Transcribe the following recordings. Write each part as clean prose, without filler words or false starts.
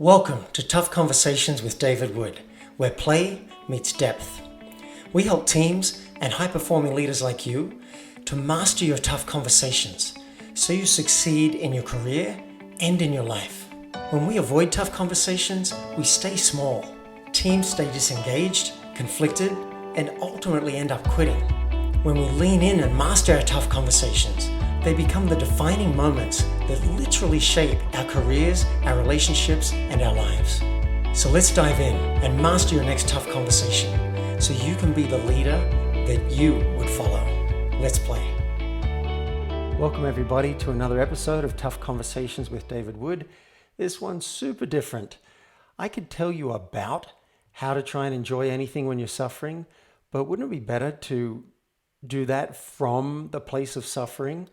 Welcome to Tough Conversations with David Wood, where play meets depth. We help teams and high-performing leaders like you to master your tough conversations so you succeed in your career and in your life. When we avoid tough conversations, we stay small. Teams stay disengaged, conflicted, and ultimately end up quitting. When we lean in and master our tough conversations, they become the defining moments that literally shape our careers, our relationships, and our lives. So let's dive in and master your next tough conversation so you can be the leader that you would follow. Let's play. Welcome everybody to another episode of Tough Conversations with David Wood. This one's super different. I could tell you about how to try and enjoy anything when you're suffering, but wouldn't it be better to do that from the place of suffering?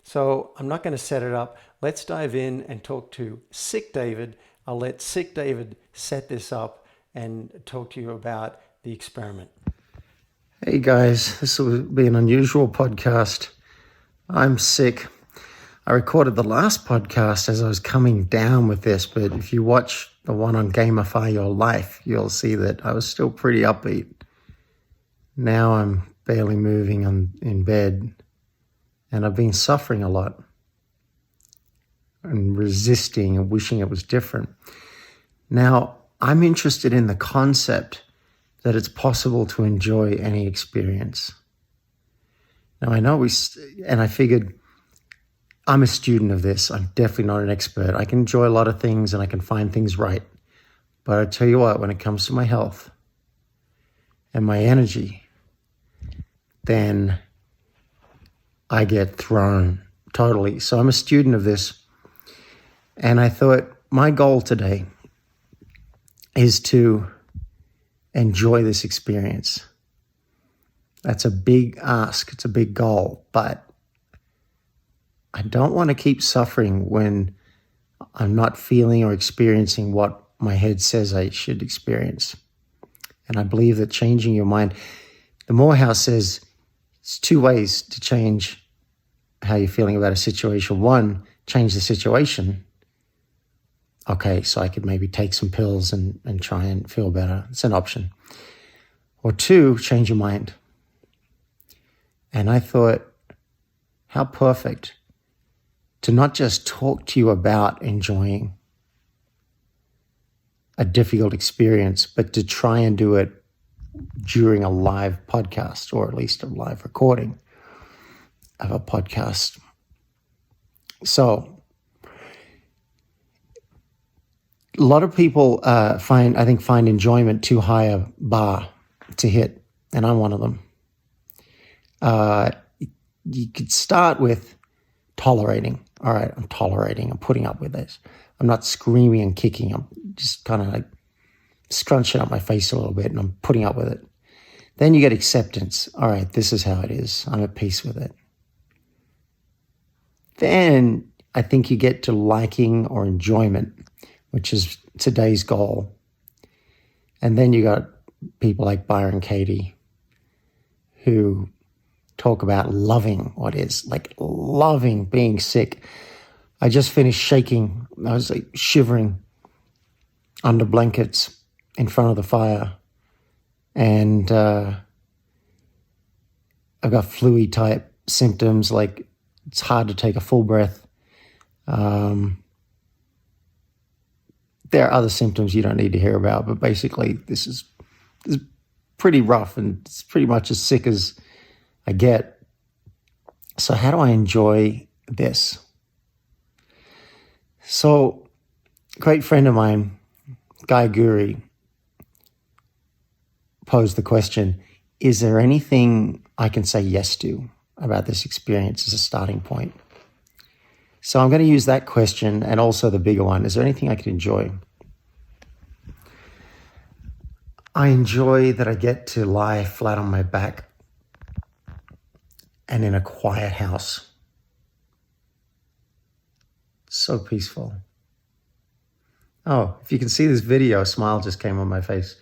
So I'm not going to set it up. Let's dive in and talk to Sick David. I'll let Sick David set this up and talk to you about the experiment. Hey guys, this will be an unusual podcast. I'm sick. I recorded the last podcast as I was coming down with this, but if you watch the one on Gamify Your Life, you'll see that I was still pretty upbeat. Now I'm barely moving in bed. And I've been suffering a lot and resisting and wishing it was different. Now, I'm interested in the concept that it's possible to enjoy any experience. Now, I know and I figured I'm a student of this. I'm definitely not an expert. I can enjoy a lot of things and I can find things right. But I tell you what, when it comes to my health and my energy, then I get thrown totally. So I'm a student of this. And I thought my goal today is to enjoy this experience. That's a big ask. It's a big goal. But I don't want to keep suffering when I'm not feeling or experiencing what my head says I should experience. And I believe that changing your mind, the Morehouse says, it's two ways to change how you're feeling about a situation. One, change the situation. Okay, so I could maybe take some pills and try and feel better. It's an option. Or two, change your mind. And I thought, how perfect to not just talk to you about enjoying a difficult experience, but to try and do it during a live podcast, or at least a live recording of a podcast. So a lot of people find enjoyment too high a bar to hit, and I'm one of them. You could start with tolerating. All right, I'm tolerating, I'm putting up with this. I'm not screaming and kicking, I'm just kind of like scrunching up my face a little bit and I'm putting up with it. Then you get acceptance. All right, this is how it is. I'm at peace with it. Then I think you get to liking or enjoyment, which is today's goal. And then you got people like Byron Katie who talk about loving what is, like loving being sick. I just finished shaking. I was like shivering under blankets in front of the fire. And I've got flu-y type symptoms, like it's hard to take a full breath. There are other symptoms you don't need to hear about, but basically this is pretty rough and it's pretty much as sick as I get. So how do I enjoy this? So a great friend of mine, Guy Guri, posed the question, is there anything I can say yes to about this experience as a starting point? So I'm going to use that question and also the bigger one. Is there anything I could enjoy? I enjoy that I get to lie flat on my back and in a quiet house. So peaceful. Oh, if you can see this video, a smile just came on my face.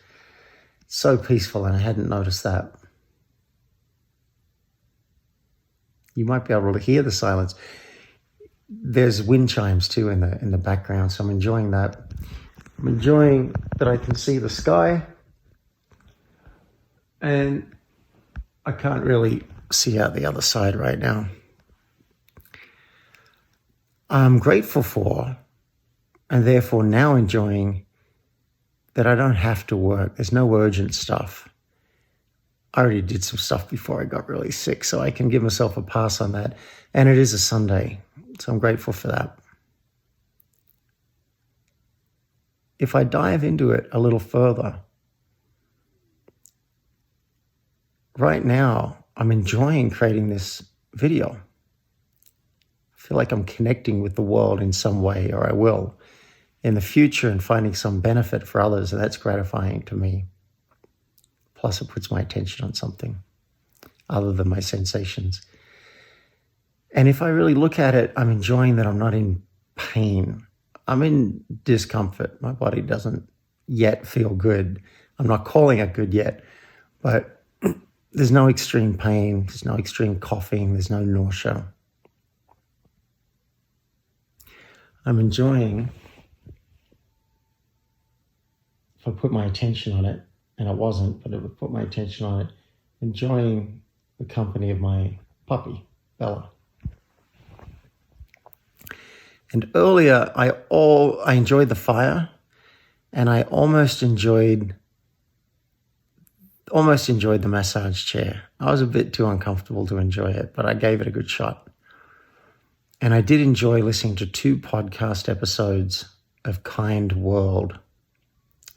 So peaceful, and I hadn't noticed that. You might be able to hear the silence. There's wind chimes too in the background, so I'm enjoying that. I'm enjoying that I can see the sky, and I can't really see out the other side right now. I'm grateful for, and therefore now enjoying, that I don't have to work. There's no urgent stuff. I already did some stuff before I got really sick, so I can give myself a pass on that. And it is a Sunday, so I'm grateful for that. If I dive into it a little further, right now I'm enjoying creating this video. I feel like I'm connecting with the world in some way, or I will in the future, and finding some benefit for others, and that's gratifying to me. Plus, it puts my attention on something other than my sensations. And if I really look at it, I'm enjoying that I'm not in pain. I'm in discomfort. My body doesn't yet feel good. I'm not calling it good yet, but there's no extreme pain. There's no extreme coughing. There's no nausea. I'm enjoying, if I put my attention on it, and I wasn't, but it would put my attention on it, enjoying the company of my puppy, Bella. And earlier, I enjoyed the fire, and I almost enjoyed the massage chair. I was a bit too uncomfortable to enjoy it, but I gave it a good shot. And I did enjoy listening to 2 podcast episodes of Kind World.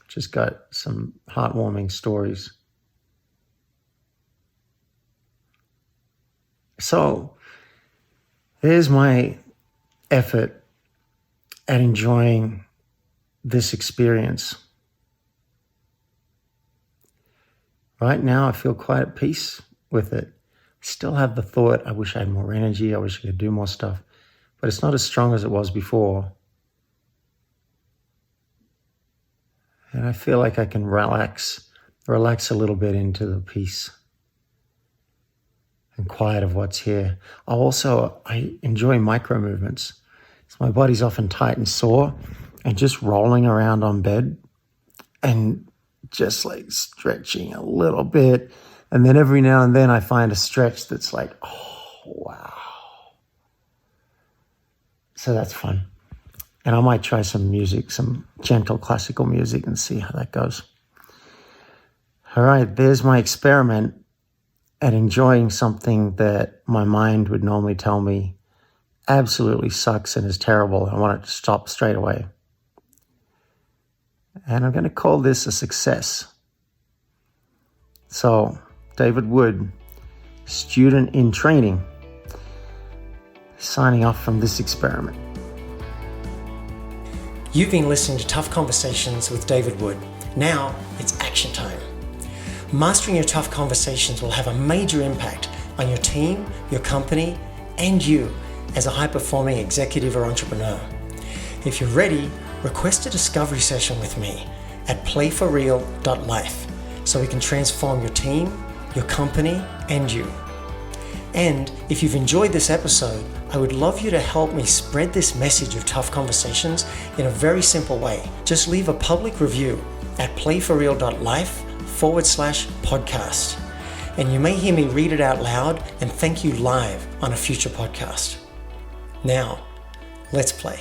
Just got some heartwarming stories. So there's my effort at enjoying this experience. Right now, I feel quite at peace with it. Still have the thought, I wish I had more energy, I wish I could do more stuff, but it's not as strong as it was before. And I feel like I can relax a little bit into the peace and quiet of what's here. I enjoy micro movements. So my body's often tight and sore, and just rolling around on bed and just like stretching a little bit. And then every now and then I find a stretch that's like, oh, wow. So that's fun. And I might try some music, some gentle classical music, and see how that goes. All right, there's my experiment at enjoying something that my mind would normally tell me absolutely sucks and is terrible. I want it to stop straight away. And I'm going to call this a success. So, David Wood, student in training, signing off from this experiment. You've been listening to Tough Conversations with David Wood. Now it's action time. Mastering your tough conversations will have a major impact on your team, your company, and you as a high-performing executive or entrepreneur. If you're ready, request a discovery session with me at playforreal.life so we can transform your team, your company, and you. And if you've enjoyed this episode, I would love you to help me spread this message of tough conversations in a very simple way. Just leave a public review at playforreal.life/podcast. And you may hear me read it out loud and thank you live on a future podcast. Now, let's play.